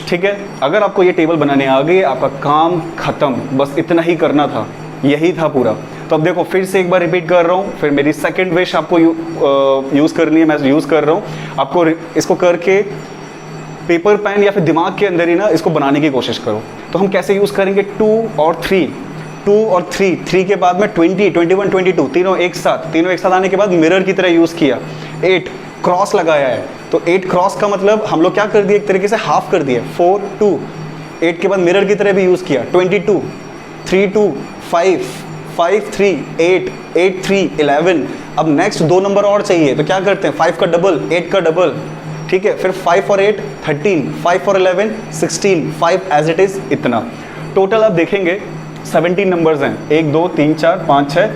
ठीक है, अगर आपको ये टेबल बनाने आ गई, आपका काम खत्म, बस इतना ही करना था, यही था पूरा। तो अब देखो फिर से एक बार रिपीट कर रहा हूँ, फिर मेरी सेकंड विश आपको यूज़ करनी है, मैं यूज़ कर रहा हूँ। आपको इसको करके पेपर पेन या फिर दिमाग के अंदर ही ना इसको बनाने की कोशिश करो। तो हम कैसे यूज़ करेंगे, 2 और 3, 2 और 3, 3 के बाद में 20, 21, 22, तीनों एक साथ आने के बाद मिरर की तरह यूज़ किया। 8 क्रॉस लगाया है, तो 8 क्रॉस का मतलब हम लोग क्या कर दिए, एक तरीके से हाफ कर दिए, 4 2, 8 के बाद मिरर की तरह भी यूज़ किया, 22, 3 2, 5 5 3, 8 8 3, 11। अब नेक्स्ट 2 नंबर और चाहिए, तो क्या करते हैं, 5 का डबल, 8 का डबल, ठीक है। फिर 5 और 8 13, 5 और 11 16, 5 एज इट इज़, इतना। टोटल आप देखेंगे 17 नंबर्स हैं, 1 2 3 4 5 6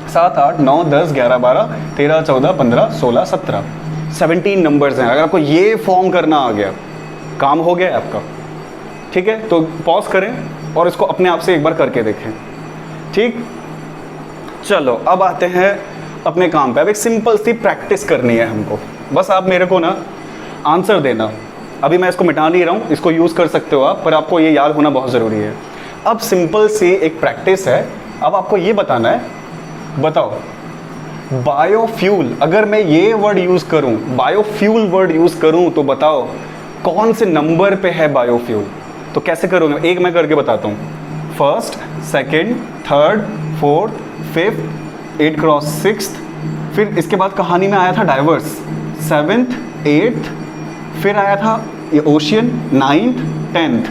7 8 9 10 11 12 13 14 15 16 17, 17 नंबर्स हैं। अगर आपको ये फॉर्म करना आ गया, काम हो गया है आपका, ठीक है। तो पॉज करें और इसको अपने आप से एक बार करके देखें, ठीक। चलो अब आते हैं अपने काम पे। अब एक सिंपल सी प्रैक्टिस करनी है हमको, बस आप मेरे को ना आंसर देना। अभी मैं इसको मिटा नहीं रहा हूँ, इसको यूज़ कर सकते हो आप, पर आपको ये याद होना बहुत ज़रूरी है। अब सिंपल सी एक प्रैक्टिस है, अब आपको ये बताना है, बताओ बायोफ्यूल, अगर मैं ये वर्ड यूज़ करूँ, बायोफ्यूल वर्ड यूज़ करूँ, तो बताओ कौन से नंबर पे है बायोफ्यूल। तो कैसे करोगे, एक मैं करके बताता हूँ, 1st 2nd 3rd 4th 5th 8 cross 6th, फिर इसके बाद कहानी में आया था डाइवर्स, 7th 8th, फिर आया था ये ओशियन, 9th 10th,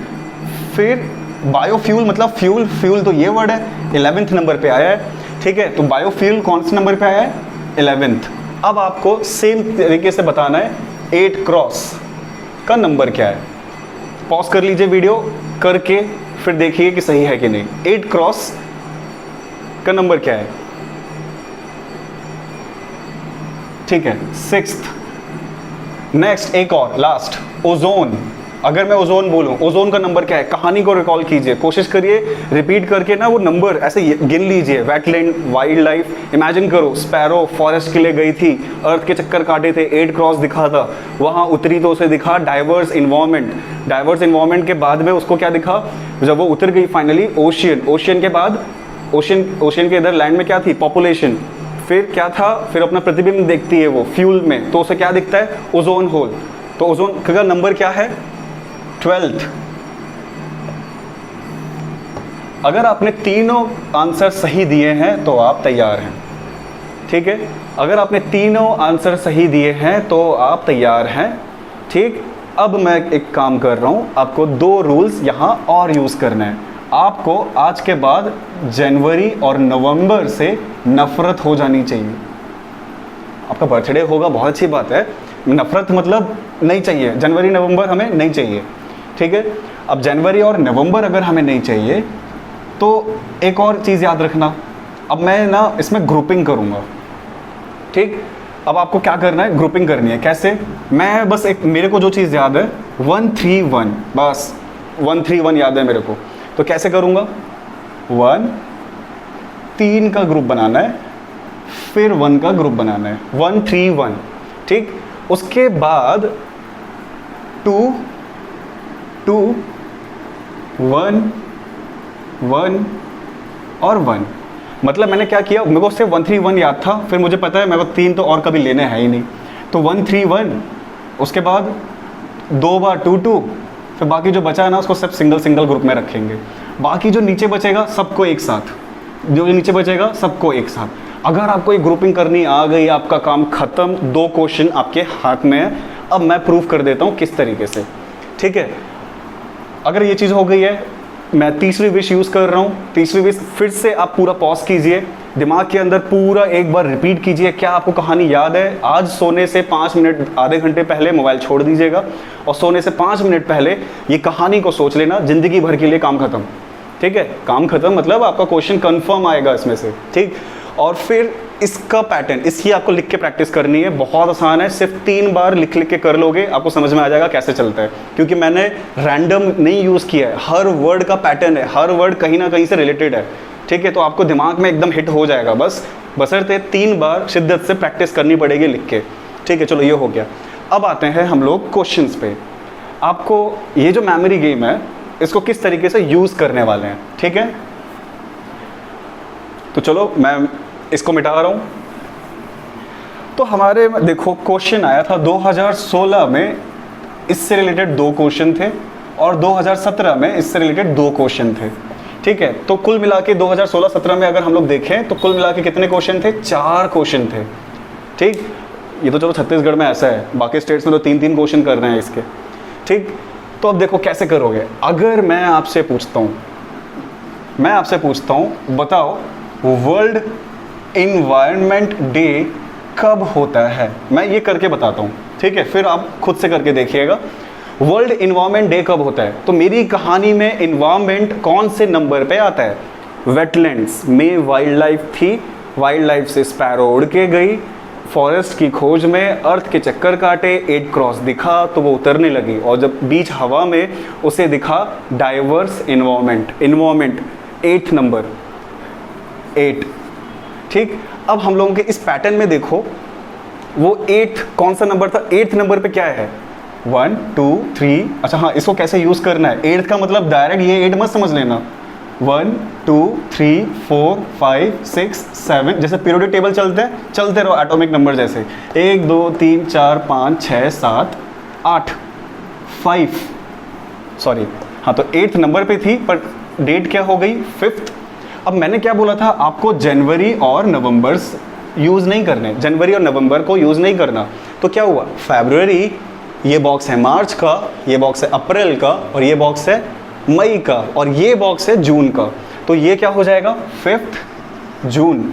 फिर बायोफ्यूल मतलब फ्यूल तो ये वर्ड है, 11th नंबर पे आया है, ठीक है। तो बायोफ्यूल कौन से नंबर पे आया है, 11th। अब आपको सेम तरीके से बताना है 8 क्रॉस का नंबर क्या है। पॉज कर लीजिए वीडियो करके, फिर देखिए कि सही है कि नहीं। 8 क्रॉस का नंबर क्या है, ठीक है, 6th। नेक्स्ट एक और लास्ट, ओजोन। अगर मैं ओजोन बोलूं, ओजोन का नंबर क्या है, कहानी को रिकॉल कीजिए, कोशिश करिए रिपीट करके ना वो नंबर ऐसे गिन लीजिए। वेटलैंड, वाइल्ड लाइफ, इमेजिन करो स्पैरो फॉरेस्ट के लिए गई थी, अर्थ के चक्कर काटे थे, 8 क्रॉस दिखा था, वहाँ उतरी तो उसे दिखा डाइवर्स इन्वायरमेंट, डाइवर्स इन्वायरमेंट के बाद में उसको क्या दिखा, जब वो उतर गई फाइनली ओशियन, ओशियन के बाद ओशियन के इधर लैंड में क्या थी, पॉपुलेशन, फिर क्या था, फिर अपना प्रतिबिंब देखती है वो फ्यूल में, तो उसे क्या दिखता है, ओजोन होल। तो ओजोन का नंबर क्या है, 12th। अगर आपने तीनों आंसर सही दिए हैं तो आप तैयार हैं, ठीक है। अगर आपने तीनों आंसर सही दिए हैं तो आप तैयार हैं, ठीक। अब मैं एक काम कर रहा हूं, आपको 2 रूल्स यहां और यूज़ करना है। आपको आज के बाद जनवरी और नवंबर से नफरत हो जानी चाहिए। आपका बर्थडे होगा, बहुत अच्छी बात है, नफरत मतलब नहीं चाहिए, जनवरी नवंबर हमें नहीं चाहिए, ठीक है। अब जनवरी और नवंबर अगर हमें नहीं चाहिए तो एक और चीज़ याद रखना, अब मैं ना इसमें ग्रुपिंग करूँगा, ठीक। अब आपको क्या करना है, ग्रुपिंग करनी है। कैसे, मैं बस एक, मेरे को जो चीज़ याद है 1 3 1, बस 1 3 1 याद है मेरे को, तो कैसे करूँगा, 1 3 का ग्रुप बनाना है, फिर 1 का ग्रुप बनाना है, 1 3 1, ठीक। उसके बाद 2 2 1 1 और 1, मतलब मैंने क्या किया, मेरे को सिर्फ 1 3 1 याद था, फिर मुझे पता है मेरे को 3 तो और कभी लेने हैं ही नहीं, तो 1 3 1, उसके बाद 2 बार 2 2, फिर बाकी जो बचा है ना उसको सब सिंगल ग्रुप में रखेंगे, बाकी जो नीचे बचेगा सबको एक साथ, जो नीचे बचेगा सबको एक साथ। अगर आपको ये ग्रुपिंग करनी आ गई, आपका काम खत्म, 2 क्वेश्चन आपके हाथ में है। अब मैं प्रूव कर देता हूँ किस तरीके से, ठीक है। अगर ये चीज़ हो गई है, मैं तीसरी विश यूज़ कर रहा हूँ। तीसरी विश फिर से आप पूरा पॉज कीजिए, दिमाग के अंदर पूरा एक बार रिपीट कीजिए, क्या आपको कहानी याद है। आज सोने से 5 मिनट आधे घंटे पहले मोबाइल छोड़ दीजिएगा और सोने से 5 मिनट पहले ये कहानी को सोच लेना, जिंदगी भर के लिए काम खत्म। ठीक है, काम खत्म मतलब आपका क्वेश्चन कंफर्म आएगा इसमें से। ठीक, और फिर इसका पैटर्न, इसकी आपको लिख के प्रैक्टिस करनी है। बहुत आसान है, सिर्फ 3 बार लिख लिख के कर लोगे, आपको समझ में आ जाएगा कैसे चलता है। क्योंकि मैंने रैंडम नहीं यूज़ किया है, हर वर्ड का पैटर्न है, हर वर्ड कहीं ना कहीं से रिलेटेड है। ठीक है, तो आपको दिमाग में एकदम हिट हो जाएगा। बस बशर्ते 3 बार शिद्दत से प्रैक्टिस करनी पड़ेगी लिख के। ठीक है, चलो ये हो गया। अब आते हैं हम लोग क्वेश्चंस पे। आपको ये जो मेमोरी गेम है इसको किस तरीके से यूज़ करने वाले हैं। ठीक है, तो चलो मैं इसको मिटा रहा हूँ। तो हमारे देखो क्वेश्चन आया था 2016 में, इससे रिलेटेड 2 क्वेश्चन थे, और 2017 में इससे रिलेटेड 2 क्वेश्चन थे। ठीक है, तो कुल मिला के 2016-17 में अगर हम लोग देखें तो कुल मिला के कितने क्वेश्चन थे? 4 क्वेश्चन थे। ठीक, ये तो चलो छत्तीसगढ़ में ऐसा है, बाकी स्टेट्स में तो 3-3 क्वेश्चन कर रहे हैं इसके। ठीक, तो अब देखो कैसे करोगे। अगर मैं आपसे पूछता हूँ बताओ वर्ल्ड इन्वायरमेंट डे कब होता है, मैं ये करके बताता हूँ। ठीक है, फिर आप खुद से करके देखिएगा वर्ल्ड इन्वायरमेंट डे कब होता है। तो मेरी कहानी में इन्वायरमेंट कौन से नंबर पे आता है? वेटलैंड्स में वाइल्ड लाइफ थी, वाइल्ड लाइफ से स्पैरो उड़ के गई, फॉरेस्ट की खोज में अर्थ के चक्कर काटे, 8 क्रॉस दिखा तो वो उतरने लगी, और जब बीच हवा में उसे दिखा डाइवर्स इन्वायरमेंट 8 नंबर 8। ठीक, अब हम लोगों के इस पैटर्न में देखो वो 8 कौन सा नंबर था? 8th नंबर पे क्या है? 1 2 3। अच्छा हाँ, इसको कैसे यूज़ करना है? 8th का मतलब डायरेक्ट ये 8 मत समझ लेना। 1 2 3 4 5 6 7, जैसे पीरियोडिक टेबल चलते रहो एटॉमिक नंबर जैसे, 1 2 3 4 5 6 7 8 5, सॉरी हाँ, तो 8th नंबर पे थी, पर डेट क्या हो गई? 5th। अब मैंने क्या बोला था आपको? जनवरी और नवंबर यूज़ नहीं करने, जनवरी और नवंबर को यूज़ नहीं करना। तो क्या हुआ? फरवरी, ये बॉक्स है मार्च का, ये बॉक्स है अप्रैल का, और ये बॉक्स है मई का, और ये बॉक्स है जून का। तो ये क्या हो जाएगा? 5th जून।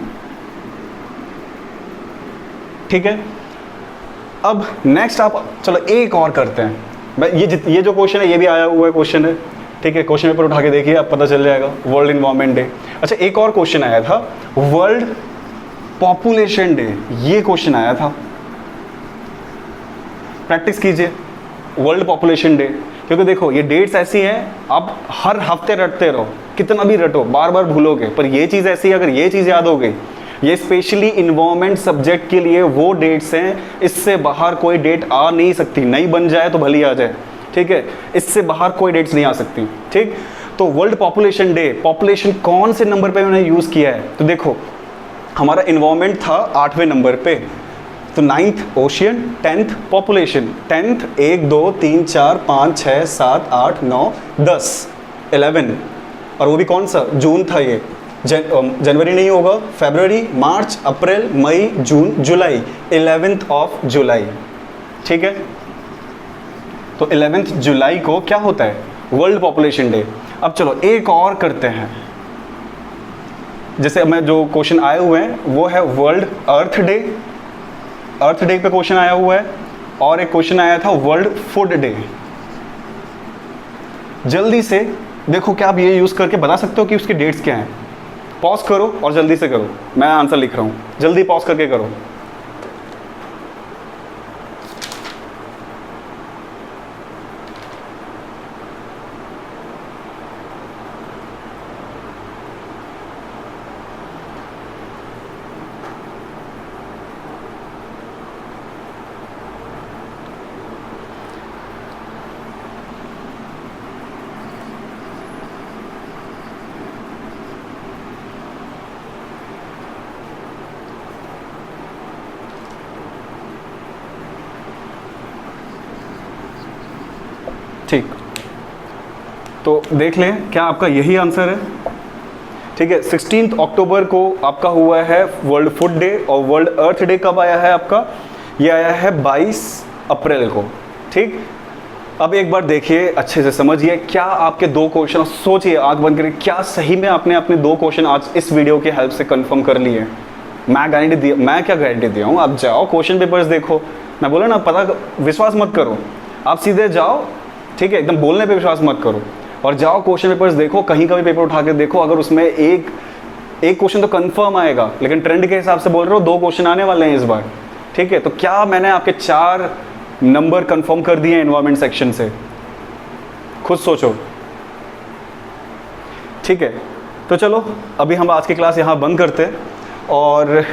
ठीक है, अब नेक्स्ट आप चलो एक और करते हैं। ये जो क्वेश्चन है ये भी आया हुआ है क्वेश्चन है। ठीक है, क्वेश्चन पेपर उठा के देखिए, आप पता चल जाएगा वर्ल्ड इन्वायरमेंट डे। अच्छा, एक और क्वेश्चन आया था वर्ल्ड पॉपुलेशन डे, ये क्वेश्चन आया था, प्रैक्टिस कीजिए वर्ल्ड पॉपुलेशन डे। क्योंकि देखो ये डेट्स ऐसी हैं, आप हर हफ्ते रटते रहो, कितना भी रटो बार बार भूलोगे, पर ये चीज़ ऐसी है, अगर ये चीज़ याद हो गई, ये स्पेशली इन्वायरमेंट सब्जेक्ट के लिए वो डेट्स हैं, इससे बाहर कोई डेट आ नहीं सकती, नहीं बन जाए तो भली आ जाए। ठीक है, इससे बाहर कोई डेट्स नहीं आ सकती। ठीक, तो वर्ल्ड पॉपुलेशन डे, पॉपुलेशन कौन से नंबर पे मैंने यूज़ किया है? तो देखो हमारा इन्वायरमेंट था 8वें नंबर पे, तो 9th ocean, 10th population, 10th 1 2 3 4 5 6 7 8 9 10 11, और वो भी कौन सा? जून था ये। जनवरी नहीं होगा, फरवरी, मार्च, अप्रैल, मई, जून, जुलाई, 11th ऑफ जुलाई। ठीक है, तो 11th जुलाई को क्या होता है? World population day. अब चलो एक और करते हैं, जैसे मैं जो क्वेश्चन आए हुए हैं वो है वर्ल्ड अर्थ डे, अर्थ डे पे क्वेश्चन आया हुआ है, और एक क्वेश्चन आया था वर्ल्ड फूड डे। जल्दी से देखो, क्या आप ये यूज़ करके बता सकते हो कि उसकी डेट्स क्या हैं? पॉज करो और जल्दी से करो, मैं आंसर लिख रहा हूँ, जल्दी पॉज करके करो। ठीक, तो देख लें क्या आपका यही आंसर है। ठीक है, 16 अक्टूबर को आपका हुआ है वर्ल्ड फूड डे, और वर्ल्ड अर्थ डे कब आया है आपका? ये आया है 22 अप्रैल को। ठीक, अब एक बार देखिए, अच्छे से समझिए, क्या आपके 2 क्वेश्चन, सोचिए आंख बंद करके, क्या सही में आपने अपने 2 क्वेश्चन आज इस वीडियो की हेल्प से कंफर्म कर लिए? मैं गारंटी दिया, मैं क्या गारंटी दिया हूँ? आप जाओ क्वेश्चन पेपर्स देखो। मैं बोला ना, पता, विश्वास मत करो, आप सीधे जाओ, ठीक है, एकदम बोलने पे विश्वास मत करो, और जाओ क्वेश्चन पेपर्स देखो, कहीं का भी पेपर उठा के देखो, अगर उसमें एक क्वेश्चन तो कंफर्म आएगा, लेकिन ट्रेंड के हिसाब से बोल रहे हो 2 क्वेश्चन आने वाले हैं इस बार, ठीक है। तो क्या मैंने आपके 4 नंबर कंफर्म कर दिए एनवायरमेंट सेक्शन से? खुद सोचो, ठीक है। तो चलो अभी हम आज की क्लास यहाँ बंद करते हैं, और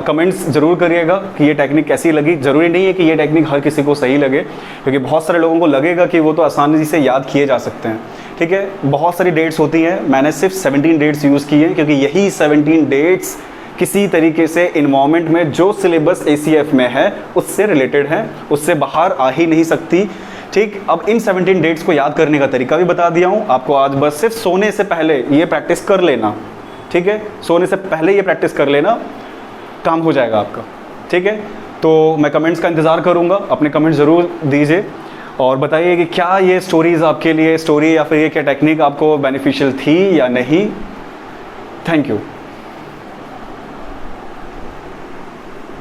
कमेंट्स ज़रूर करिएगा कि ये टेक्निक कैसी लगी। ज़रूरी नहीं है कि ये टेक्निक हर किसी को सही लगे, क्योंकि बहुत सारे लोगों को लगेगा कि वो तो आसानी से याद किए जा सकते हैं, ठीक है। बहुत सारी डेट्स होती हैं, मैंने सिर्फ 17 डेट्स यूज़ की हैं, क्योंकि यही 17 डेट्स किसी तरीके से इन्वायरमेंट में जो सिलेबस ACF में है उससे रिलेटेड है, उससे बाहर आ ही नहीं सकती, ठीक। अब इन 17 डेट्स को याद करने का तरीका भी बता दिया हूँ आपको। आज बस सिर्फ सोने से पहले ये प्रैक्टिस कर लेना, ठीक है। सोने से पहले ये प्रैक्टिस कर लेना, काम हो जाएगा आपका, ठीक है। तो मैं कमेंट्स का इंतज़ार करूँगा, अपने कमेंट्स ज़रूर दीजिए और बताइए कि क्या ये स्टोरीज़ आपके लिए, स्टोरी या फिर ये क्या टेक्निक आपको बेनिफिशियल थी या नहीं। Thank you.